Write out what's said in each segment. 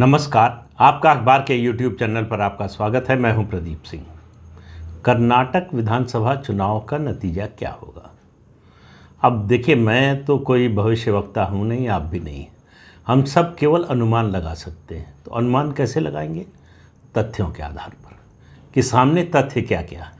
नमस्कार, आपका अखबार के YouTube चैनल पर आपका स्वागत है। मैं हूं प्रदीप सिंह। कर्नाटक विधानसभा चुनाव का नतीजा क्या होगा? अब देखिए, मैं तो कोई भविष्यवक्ता हूं नहीं, आप भी नहीं। हम सब केवल अनुमान लगा सकते हैं। तो अनुमान कैसे लगाएंगे? तथ्यों के आधार पर कि सामने तथ्य क्या क्या है,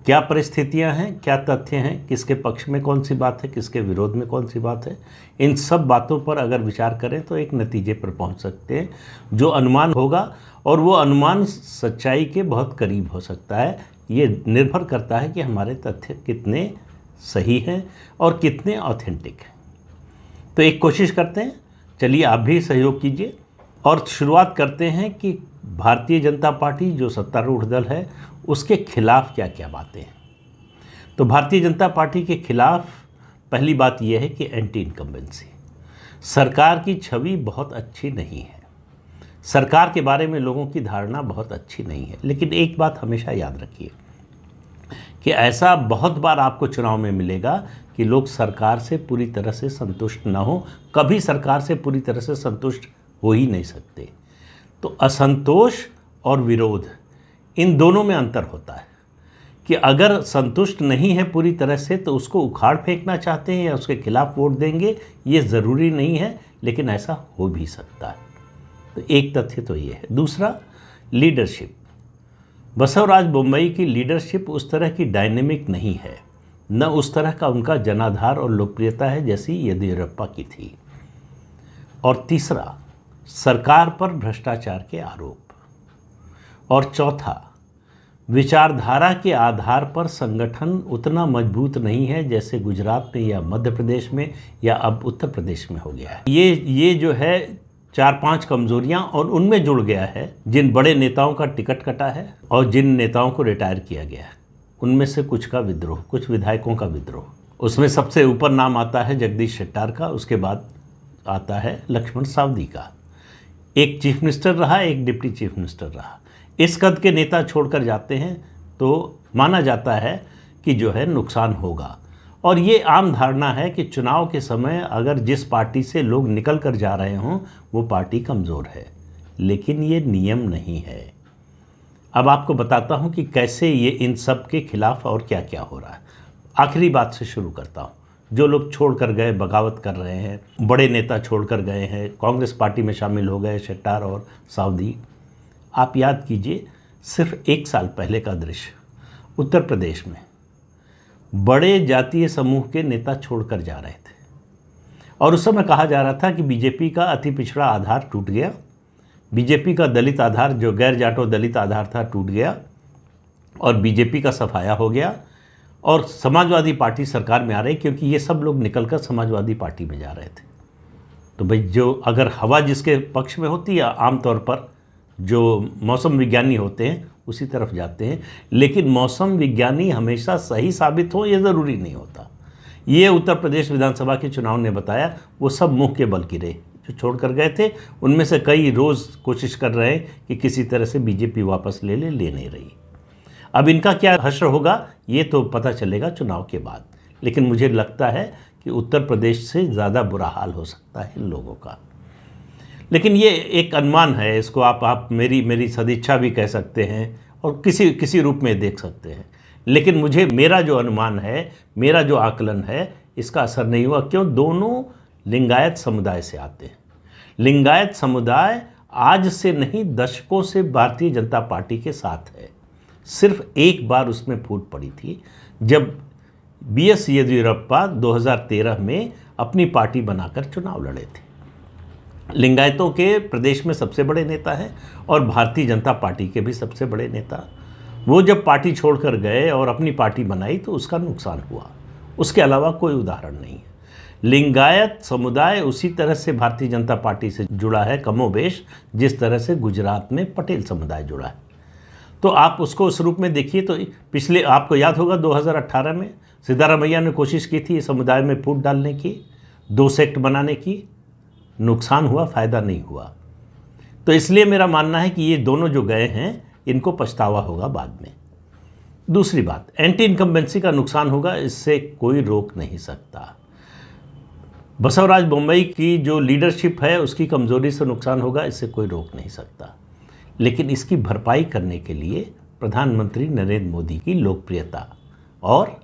क्या परिस्थितियां हैं, क्या तथ्य हैं, किसके पक्ष में कौन सी बात है, किसके विरोध में कौन सी बात है। इन सब बातों पर अगर विचार करें तो एक नतीजे पर पहुंच सकते हैं जो अनुमान होगा, और वो अनुमान सच्चाई के बहुत करीब हो सकता है। ये निर्भर करता है कि हमारे तथ्य कितने सही हैं और कितने ऑथेंटिक हैं। तो एक कोशिश करते हैं, चलिए आप भी सहयोग कीजिए और शुरुआत करते हैं कि भारतीय जनता पार्टी जो सत्तारूढ़ दल है उसके खिलाफ क्या क्या बातें हैं। तो भारतीय जनता पार्टी के खिलाफ पहली बात यह है कि एंटी इनकम्बेंसी। सरकार की छवि बहुत अच्छी नहीं है, सरकार के बारे में लोगों की धारणा बहुत अच्छी नहीं है। लेकिन एक बात हमेशा याद रखिए कि ऐसा बहुत बार आपको चुनाव में मिलेगा कि लोग सरकार से पूरी तरह से संतुष्ट ना हो। कभी सरकार से पूरी तरह से संतुष्ट हो ही नहीं सकते। तो असंतोष और विरोध, इन दोनों में अंतर होता है कि अगर संतुष्ट नहीं है पूरी तरह से तो उसको उखाड़ फेंकना चाहते हैं या उसके खिलाफ वोट देंगे, ये ज़रूरी नहीं है, लेकिन ऐसा हो भी सकता है। तो एक तथ्य तो ये है। दूसरा, लीडरशिप। बसवराज बोम्मई की लीडरशिप उस तरह की डायनेमिक नहीं है, न उस तरह का उनका जनाधार और लोकप्रियता है जैसी येदियुरप्पा की थी। और तीसरा, सरकार पर भ्रष्टाचार के आरोप। और चौथा, विचारधारा के आधार पर संगठन उतना मजबूत नहीं है जैसे गुजरात में या मध्य प्रदेश में या अब उत्तर प्रदेश में हो गया है। ये जो है 4-5 कमजोरियां, और उनमें जुड़ गया है जिन बड़े नेताओं का टिकट कटा है और जिन नेताओं को रिटायर किया गया है, उनमें से कुछ का विद्रोह, कुछ विधायकों का विद्रोह। उसमें सबसे ऊपर नाम आता है जगदीश शेट्टार का, उसके बाद आता है लक्ष्मण सावदी का। एक चीफ मिनिस्टर रहा, एक डिप्टी चीफ मिनिस्टर रहा। इस कद के नेता छोड़कर जाते हैं तो माना जाता है कि जो है नुकसान होगा। और ये आम धारणा है कि चुनाव के समय अगर जिस पार्टी से लोग निकल कर जा रहे हों वो पार्टी कमज़ोर है, लेकिन ये नियम नहीं है। अब आपको बताता हूँ कि कैसे ये इन सब के खिलाफ और क्या क्या हो रहा है। आखिरी बात से शुरू करता हूँ। जो लोग छोड़ कर गए, बगावत कर रहे हैं, बड़े नेता छोड़ कर गए हैं, कांग्रेस पार्टी में शामिल हो गए, शेट्टार और सावदी। आप याद कीजिए, सिर्फ 1 साल पहले का दृश्य। उत्तर प्रदेश में बड़े जातीय समूह के नेता छोड़कर जा रहे थे और उस समय कहा जा रहा था कि बीजेपी का अति पिछड़ा आधार टूट गया, बीजेपी का दलित आधार, जो गैर जाटो दलित आधार था, टूट गया और बीजेपी का सफाया हो गया और समाजवादी पार्टी सरकार में आ रही, क्योंकि ये सब लोग निकलकर समाजवादी पार्टी में जा रहे थे। तो भाई, जो अगर हवा जिसके पक्ष में होती है, आमतौर पर जो मौसम विज्ञानी होते हैं उसी तरफ जाते हैं। लेकिन मौसम विज्ञानी हमेशा सही साबित हो, ये ज़रूरी नहीं होता। ये उत्तर प्रदेश विधानसभा के चुनाव ने बताया। वो सब मुंह के बल गिरे जो छोड़ कर गए थे। उनमें से कई रोज़ कोशिश कर रहे हैं कि किसी तरह से बीजेपी वापस ले नहीं रही। अब इनका क्या हश्र होगा ये तो पता चलेगा चुनाव के बाद। लेकिन मुझे लगता है कि उत्तर प्रदेश से ज़्यादा बुरा हाल हो सकता है इन लोगों का। लेकिन ये एक अनुमान है, इसको आप मेरी सदिच्छा भी कह सकते हैं और किसी रूप में देख सकते हैं। लेकिन मेरा जो अनुमान है, मेरा जो आकलन है, इसका असर नहीं हुआ। क्यों? दोनों लिंगायत समुदाय से आते हैं। लिंगायत समुदाय आज से नहीं, दशकों से भारतीय जनता पार्टी के साथ है। सिर्फ एक बार उसमें फूट पड़ी थी जब BS येदियुरप्पा 2013 में अपनी पार्टी बनाकर चुनाव लड़े थे। लिंगायतों के प्रदेश में सबसे बड़े नेता हैं और भारतीय जनता पार्टी के भी सबसे बड़े नेता। वो जब पार्टी छोड़कर गए और अपनी पार्टी बनाई तो उसका नुकसान हुआ। उसके अलावा कोई उदाहरण नहीं है। लिंगायत समुदाय उसी तरह से भारतीय जनता पार्टी से जुड़ा है कमोबेश, जिस तरह से गुजरात में पटेल समुदाय जुड़ा है। तो आप उसको उस रूप में देखिए। तो पिछले, आपको याद होगा 2018 में सिद्धारमैया ने कोशिश की थी इस समुदाय में फूट डालने की, 2 सेक्ट बनाने की। नुकसान हुआ, फ़ायदा नहीं हुआ। तो इसलिए मेरा मानना है कि ये दोनों जो गए हैं इनको पछतावा होगा बाद में। दूसरी बात, एंटी इनकम्बेंसी का नुकसान होगा, इससे कोई रोक नहीं सकता। बसवराज बोम्मई की जो लीडरशिप है उसकी कमज़ोरी से नुकसान होगा, इससे कोई रोक नहीं सकता। लेकिन इसकी भरपाई करने के लिए प्रधानमंत्री नरेंद्र मोदी की लोकप्रियता और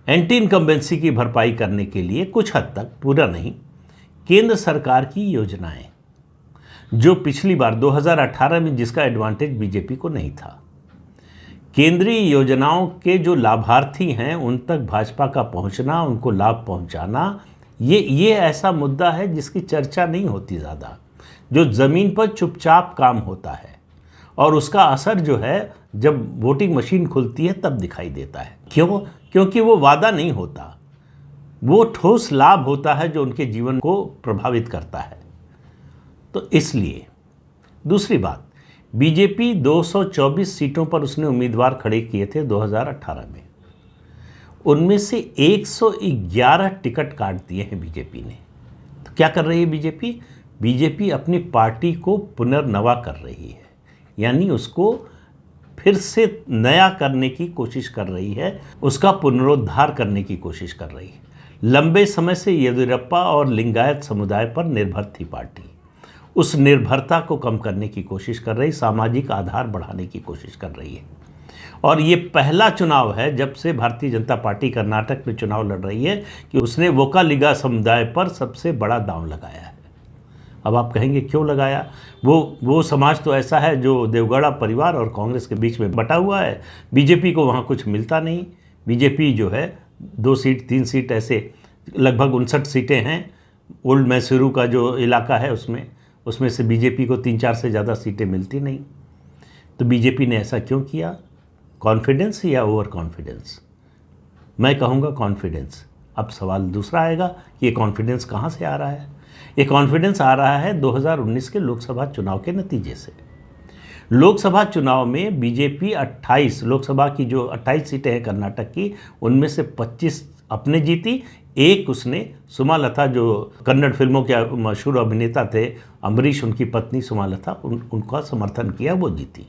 एंटी इनकम्बेंसी की भरपाई करने के लिए कुछ हद तक, पूरा नहीं, केंद्र सरकार की योजनाएं, जो पिछली बार 2018 में जिसका एडवांटेज बीजेपी को नहीं था, केंद्रीय योजनाओं के जो लाभार्थी हैं उन तक भाजपा का पहुंचना, उनको लाभ पहुंचाना, ये ऐसा मुद्दा है जिसकी चर्चा नहीं होती ज़्यादा, जो ज़मीन पर चुपचाप काम होता है और उसका असर जो है जब वोटिंग मशीन खुलती है तब दिखाई देता है। क्यों? क्योंकि वो वादा नहीं होता, वो ठोस लाभ होता है जो उनके जीवन को प्रभावित करता है। तो इसलिए दूसरी बात, बीजेपी 224 सीटों पर उसने उम्मीदवार खड़े किए थे 2018 में, उनमें से 111 टिकट काट दिए हैं बीजेपी ने। तो क्या कर रही है बीजेपी? बीजेपी अपनी पार्टी को पुनर्नवा कर रही है, यानी उसको फिर से नया करने की कोशिश कर रही है, उसका पुनरुद्धार करने की कोशिश कर रही है। लंबे समय से येदियुरप्पा और लिंगायत समुदाय पर निर्भर थी पार्टी, उस निर्भरता को कम करने की कोशिश कर रही, सामाजिक आधार बढ़ाने की कोशिश कर रही है। और ये पहला चुनाव है जब से भारतीय जनता पार्टी कर्नाटक में चुनाव लड़ रही है कि उसने वोकालिगा समुदाय पर सबसे बड़ा दांव लगाया है। अब आप कहेंगे क्यों लगाया? वो समाज तो ऐसा है जो देवगौड़ा परिवार और कांग्रेस के बीच में बटा हुआ है, बीजेपी को वहाँ कुछ मिलता नहीं। बीजेपी जो है 2 सीट 3 सीट ऐसे लगभग 59 सीटें हैं, ओल्ड मैसूरू का जो इलाका है उसमें से बीजेपी को 3-4 से ज़्यादा सीटें मिलती नहीं। तो बीजेपी ने ऐसा क्यों किया? कॉन्फिडेंस या ओवर कॉन्फिडेंस? मैं कहूँगा कॉन्फिडेंस। अब सवाल दूसरा आएगा कि ये कॉन्फिडेंस कहाँ से आ रहा है? ये कॉन्फिडेंस आ रहा है 2019 के लोकसभा चुनाव के नतीजे से। लोकसभा चुनाव में बीजेपी 28, लोकसभा की जो 28 सीटें हैं कर्नाटक की, उनमें से 25 अपने जीती, एक उसने सुमालता, जो कन्नड़ फिल्मों के मशहूर अभिनेता थे अम्बरीश, उनकी पत्नी सुमालता, उनका समर्थन किया, वो जीती।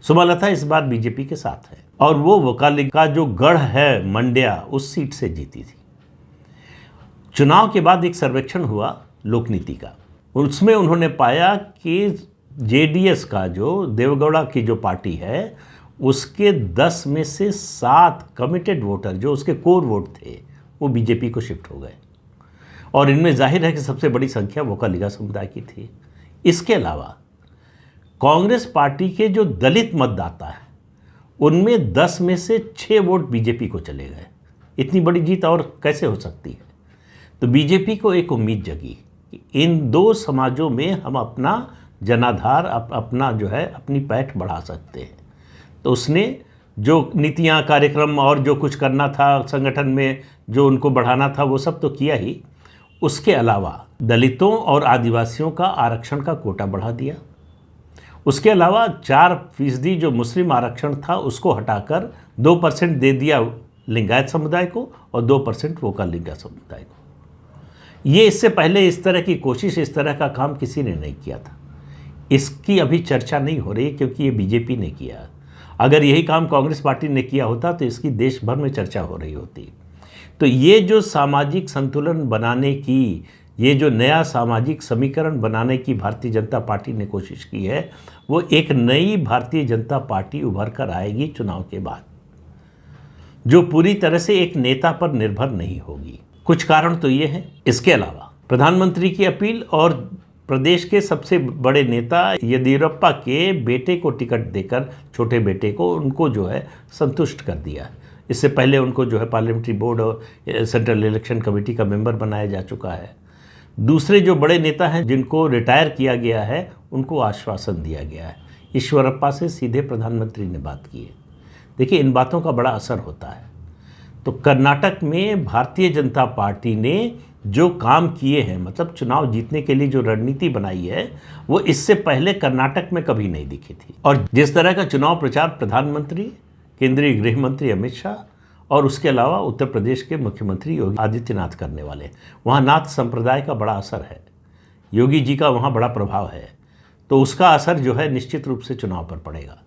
सुमालता इस बार बीजेपी के साथ है और वो वोकालिगा जो गढ़ है मंड्या, उस सीट से जीती थी। चुनाव के बाद एक सर्वेक्षण हुआ लोकनीति का, उसमें उन्होंने पाया कि जेडीएस का, जो देवगौड़ा की जो पार्टी है, उसके 10 में से 7 कमिटेड वोटर जो उसके कोर वोट थे वो बीजेपी को शिफ्ट हो गए। और इनमें जाहिर है कि सबसे बड़ी संख्या वोकालिगा समुदाय की थी। इसके अलावा कांग्रेस पार्टी के जो दलित मतदाता हैं उनमें 10 में से 6 वोट बीजेपी को चले गए। इतनी बड़ी जीत और कैसे हो सकती है? तो बीजेपी को एक उम्मीद जगी कि इन 2 समाजों में हम अपना जनाधार, अपना जो है अपनी पैठ बढ़ा सकते हैं। तो उसने जो नीतियाँ, कार्यक्रम और जो कुछ करना था संगठन में, जो उनको बढ़ाना था, वो सब तो किया ही। उसके अलावा दलितों और आदिवासियों का आरक्षण का कोटा बढ़ा दिया। उसके अलावा 4% जो मुस्लिम आरक्षण था उसको हटाकर 2% दे दिया लिंगायत समुदाय को और 2% वोकालिगा समुदाय को। ये इससे पहले इस तरह की कोशिश, इस तरह का काम किसी ने नहीं किया था। इसकी अभी चर्चा नहीं हो रही क्योंकि ये बीजेपी ने किया। अगर यही काम कांग्रेस पार्टी ने किया होता तो इसकी देश भर में चर्चा हो रही होती। तो ये जो सामाजिक संतुलन बनाने की, ये जो नया सामाजिक समीकरण बनाने की भारतीय जनता पार्टी ने कोशिश की है, वो एक नई भारतीय जनता पार्टी उभर कर आएगी चुनाव के बाद, जो पूरी तरह से एक नेता पर निर्भर नहीं होगी। कुछ कारण तो ये हैं। इसके अलावा प्रधानमंत्री की अपील और प्रदेश के सबसे बड़े नेता येदियुरप्पा के बेटे को टिकट देकर, छोटे बेटे को, उनको जो है संतुष्ट कर दिया। इससे पहले उनको जो है पार्लियामेंट्री बोर्ड और सेंट्रल इलेक्शन कमेटी का मेंबर बनाया जा चुका है। दूसरे जो बड़े नेता हैं जिनको रिटायर किया गया है उनको आश्वासन दिया गया है। ईश्वरप्पा से सीधे प्रधानमंत्री ने बात की है। देखिए, इन बातों का बड़ा असर होता है। तो कर्नाटक में भारतीय जनता पार्टी ने जो काम किए हैं, मतलब चुनाव जीतने के लिए जो रणनीति बनाई है, वो इससे पहले कर्नाटक में कभी नहीं दिखी थी। और जिस तरह का चुनाव प्रचार प्रधानमंत्री, केंद्रीय गृह मंत्री अमित शाह और उसके अलावा उत्तर प्रदेश के मुख्यमंत्री योगी आदित्यनाथ करने वाले, वहाँ नाथ संप्रदाय का बड़ा असर है, योगी जी का वहाँ बड़ा प्रभाव है, तो उसका असर जो है निश्चित रूप से चुनाव पर पड़ेगा।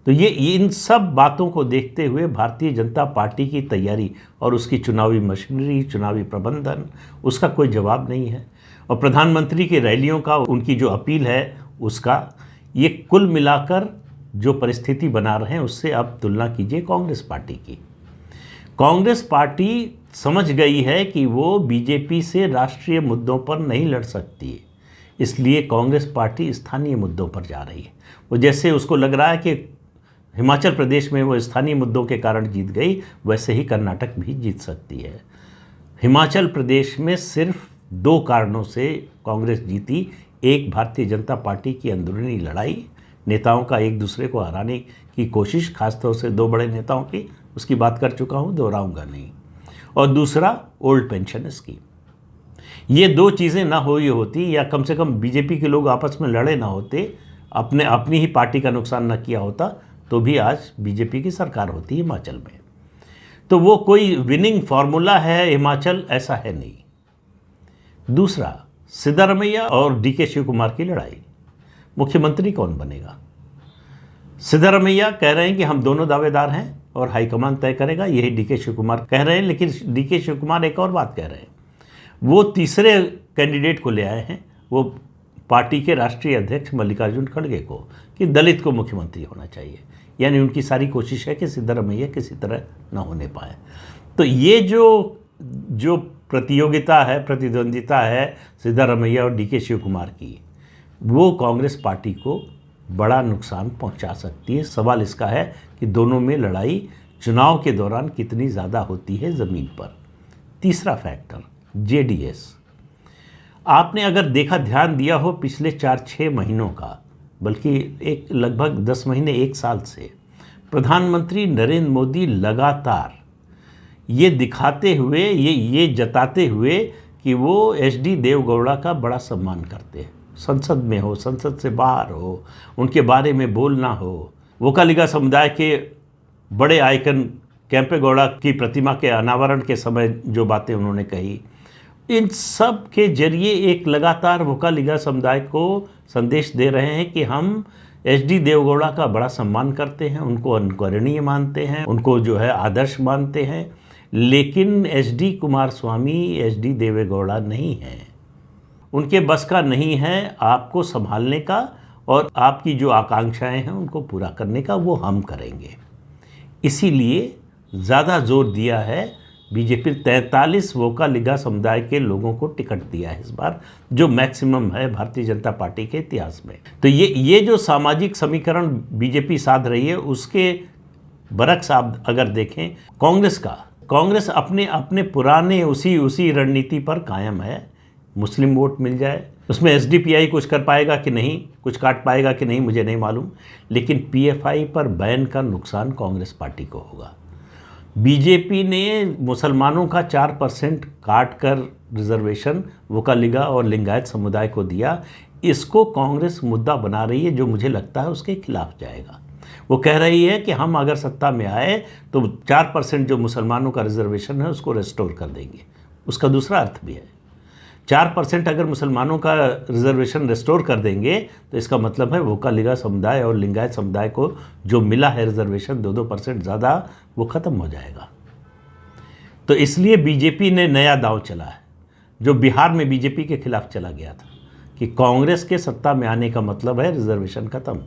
तो ये इन सब बातों को देखते हुए भारतीय जनता पार्टी की तैयारी और उसकी चुनावी मशीनरी, चुनावी प्रबंधन, उसका कोई जवाब नहीं है। और प्रधानमंत्री की रैलियों का, उनकी जो अपील है उसका, ये कुल मिलाकर जो परिस्थिति बना रहे हैं उससे आप तुलना कीजिए कांग्रेस पार्टी की। कांग्रेस पार्टी समझ गई है कि वो बीजेपी से राष्ट्रीय मुद्दों पर नहीं लड़ सकती है, इसलिए कांग्रेस पार्टी स्थानीय मुद्दों पर जा रही है। वो जैसे उसको लग रहा है कि हिमाचल प्रदेश में वो स्थानीय मुद्दों के कारण जीत गई, वैसे ही कर्नाटक भी जीत सकती है। हिमाचल प्रदेश में सिर्फ 2 कारणों से कांग्रेस जीती। एक, भारतीय जनता पार्टी की अंदरूनी लड़ाई, नेताओं का एक दूसरे को हराने की कोशिश, खासतौर से 2 बड़े नेताओं की, उसकी बात कर चुका हूँ, दोहराऊंगा नहीं। और दूसरा, ओल्ड पेंशन स्कीम। ये 2 चीज़ें ना हुई होती, या कम से कम बीजेपी के लोग आपस में लड़े ना होते, अपनी ही पार्टी का नुकसान ना किया होता, तो भी आज बीजेपी की सरकार होती हिमाचल में। तो वो कोई विनिंग फार्मूला है हिमाचल, ऐसा है नहीं। दूसरा, सिद्धारमैया और डीके शिव कुमार की लड़ाई। मुख्यमंत्री कौन बनेगा? सिद्धारमैया कह रहे हैं कि हम दोनों दावेदार हैं और हाईकमान तय करेगा, यही डीके शिव कुमार कह रहे हैं। लेकिन डीके शिव कुमार एक और बात कह रहे हैं, वो तीसरे कैंडिडेट को ले आए हैं, वो पार्टी के राष्ट्रीय अध्यक्ष मल्लिकार्जुन खड़गे को, कि दलित को मुख्यमंत्री होना चाहिए। यानी उनकी सारी कोशिश है कि सिद्धारमैया किसी तरह ना होने पाए। तो ये जो प्रतियोगिता है, प्रतिद्वंदिता है सिद्धारमैया और डीके शिव कुमार की, वो कांग्रेस पार्टी को बड़ा नुकसान पहुंचा सकती है। सवाल इसका है कि दोनों में लड़ाई चुनाव के दौरान कितनी ज़्यादा होती है ज़मीन पर। तीसरा फैक्टर, जेडीएस। आपने अगर देखा, ध्यान दिया हो पिछले 4-6 महीनों का, बल्कि एक लगभग 10 महीने, 1 साल से प्रधानमंत्री नरेंद्र मोदी लगातार ये दिखाते हुए, ये जताते हुए कि वो एचडी देवगौड़ा का बड़ा सम्मान करते हैं। संसद में हो, संसद से बाहर हो, उनके बारे में बोलना हो, वोकालिगा समुदाय के बड़े आइकन कैंपेगौड़ा की प्रतिमा के अनावरण के समय जो बातें उन्होंने कही, इन सब के जरिए एक लगातार वोकालिगा समुदाय को संदेश दे रहे हैं कि हम एचडी देवगौड़ा का बड़ा सम्मान करते हैं, उनको अनुकरणीय मानते हैं, उनको जो है आदर्श मानते हैं। लेकिन एचडी कुमारस्वामी एचडी देवेगौड़ा नहीं है, उनके बस का नहीं है आपको संभालने का, और आपकी जो आकांक्षाएं हैं उनको पूरा करने का, वो हम करेंगे। इसीलिए ज़्यादा जोर दिया है बीजेपी। 43 वोकालिगा समुदाय के लोगों को टिकट दिया है इस बार, जो मैक्सिमम है भारतीय जनता पार्टी के इतिहास में। तो ये जो सामाजिक समीकरण बीजेपी साध रही है, उसके बरक्स आप अगर देखें कांग्रेस अपने पुराने उसी रणनीति पर कायम है। मुस्लिम वोट मिल जाए, उसमें एसडीपीआई कुछ कर पाएगा कि नहीं, कुछ काट पाएगा कि नहीं, मुझे नहीं मालूम। लेकिन पीएफआई पर बैन का नुकसान कांग्रेस पार्टी को होगा। बीजेपी ने मुसलमानों का 4% काट कर रिजर्वेशन वोकालिगा और लिंगायत समुदाय को दिया, इसको कांग्रेस मुद्दा बना रही है, जो मुझे लगता है उसके खिलाफ जाएगा। वो कह रही है कि हम अगर सत्ता में आए तो 4% जो मुसलमानों का रिजर्वेशन है उसको रेस्टोर कर देंगे। उसका दूसरा अर्थ भी है, 4% अगर मुसलमानों का रिजर्वेशन रेस्टोर कर देंगे तो इसका मतलब है वोकालिगा समुदाय और लिंगायत समुदाय को जो मिला है रिजर्वेशन 2-2% ज़्यादा, वो ख़त्म हो जाएगा। तो इसलिए बीजेपी ने नया दांव चला है, जो बिहार में बीजेपी के खिलाफ चला गया था, कि कांग्रेस के सत्ता में आने का मतलब है रिजर्वेशन ख़त्म।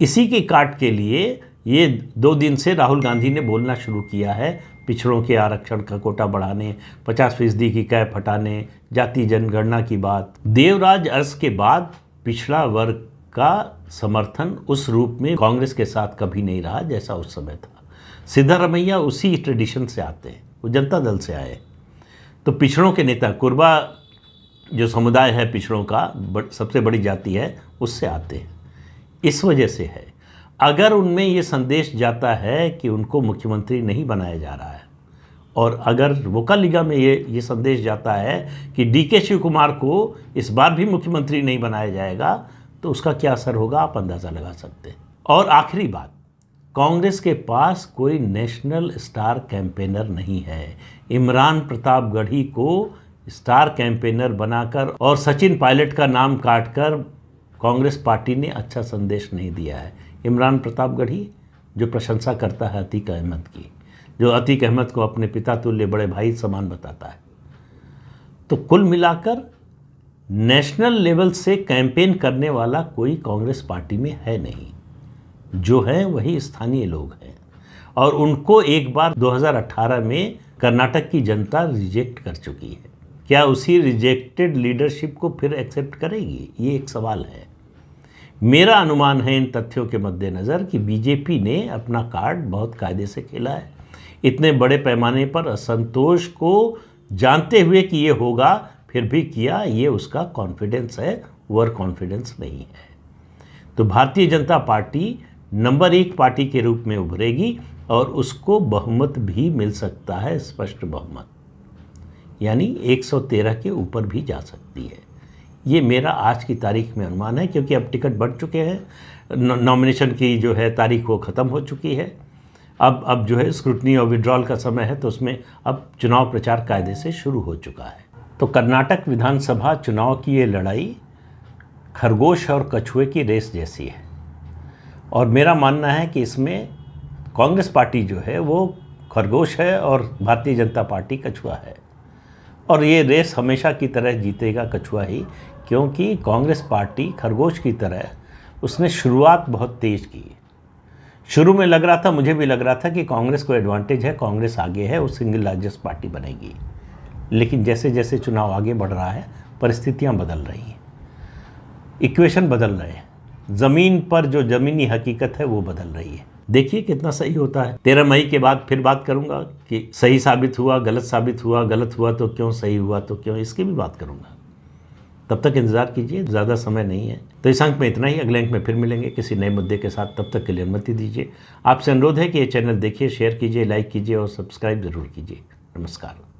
इसी की काट के लिए ये 2 दिन से राहुल गांधी ने बोलना शुरू किया है, पिछड़ों के आरक्षण का कोटा बढ़ाने, 50% की कैप हटाने, जाति जनगणना की बात। देवराज अरस के बाद पिछड़ा वर्ग का समर्थन उस रूप में कांग्रेस के साथ कभी नहीं रहा जैसा उस समय था। सिद्धारमैया उसी ट्रेडिशन से आते हैं, वो जनता दल से आए। तो पिछड़ों के नेता, कुर्बा जो समुदाय है पिछड़ों का, सबसे बड़ी जाति है, उससे आते हैं। इस वजह से है, अगर उनमें ये संदेश जाता है कि उनको मुख्यमंत्री नहीं बनाया जा रहा है, और अगर वोकालिगा में ये संदेश जाता है कि डीके शिव कुमार को इस बार भी मुख्यमंत्री नहीं बनाया जाएगा, तो उसका क्या असर होगा आप अंदाज़ा लगा सकते हैं। और आखिरी बात, कांग्रेस के पास कोई नेशनल स्टार कैंपेनर नहीं है। इमरान प्रतापगढ़ी को स्टार कैंपेनर बनाकर और सचिन पायलट का नाम काटकर कांग्रेस पार्टी ने अच्छा संदेश नहीं दिया है। इमरान प्रतापगढ़ी जो प्रशंसा करता है अतीक अहमद की, जो अतीक अहमद को अपने पिता तुल्य बड़े भाई समान बताता है। तो कुल मिलाकर नेशनल लेवल से कैंपेन करने वाला कोई कांग्रेस पार्टी में है नहीं, जो है वही स्थानीय लोग हैं। और उनको एक बार 2018 में कर्नाटक की जनता रिजेक्ट कर चुकी है। क्या उसी रिजेक्टेड लीडरशिप को फिर एक्सेप्ट करेगी, ये एक सवाल है। मेरा अनुमान है इन तथ्यों के मद्देनज़र कि बीजेपी ने अपना कार्ड बहुत कायदे से खेला है। इतने बड़े पैमाने पर असंतोष को जानते हुए कि ये होगा फिर भी किया, ये उसका कॉन्फिडेंस है, ओवर कॉन्फिडेंस नहीं है। तो Bharatiya Janata party number 1 party के रूप में उभरेगी और उसको बहुमत भी मिल सकता है, स्पष्ट बहुमत, यानी 113 के ऊपर भी जा सकती है। ये मेरा आज की तारीख में अनुमान है, क्योंकि अब टिकट बढ़ चुके हैं, नॉमिनेशन की जो है तारीख वो ख़त्म हो चुकी है। अब जो है स्क्रूटनी और विड्रॉल का समय है, तो उसमें अब चुनाव प्रचार कायदे से शुरू हो चुका है। तो कर्नाटक विधानसभा चुनाव की ये लड़ाई खरगोश और कछुए की रेस जैसी है, और मेरा मानना है कि इसमें कांग्रेस पार्टी जो है वो खरगोश है और भारतीय जनता पार्टी कछुआ है। और ये रेस हमेशा की तरह जीतेगा कछुआ ही, क्योंकि कांग्रेस पार्टी खरगोश की तरह उसने शुरुआत बहुत तेज़ की। शुरू में लग रहा था, मुझे भी लग रहा था कि कांग्रेस को एडवांटेज है, कांग्रेस आगे है, वो सिंगल लार्जेस्ट पार्टी बनेगी। लेकिन जैसे जैसे चुनाव आगे बढ़ रहा है, परिस्थितियाँ बदल रही हैं, इक्वेशन बदल रहे हैं, ज़मीन पर जो ज़मीनी हकीकत है वो बदल रही है। देखिए कितना सही होता है। 13 मई के बाद फिर बात करूंगा कि सही साबित हुआ, गलत साबित हुआ, गलत हुआ तो क्यों, सही हुआ तो क्यों, इसकी भी बात करूंगा। तब तक इंतज़ार कीजिए, ज़्यादा समय नहीं है। तो इस अंक में इतना ही, अगले अंक में फिर मिलेंगे किसी नए मुद्दे के साथ। तब तक के लिए अनुमति दीजिए। आपसे अनुरोध है कि ये चैनल देखिए, शेयर कीजिए, लाइक कीजिए और सब्सक्राइब ज़रूर कीजिए। नमस्कार।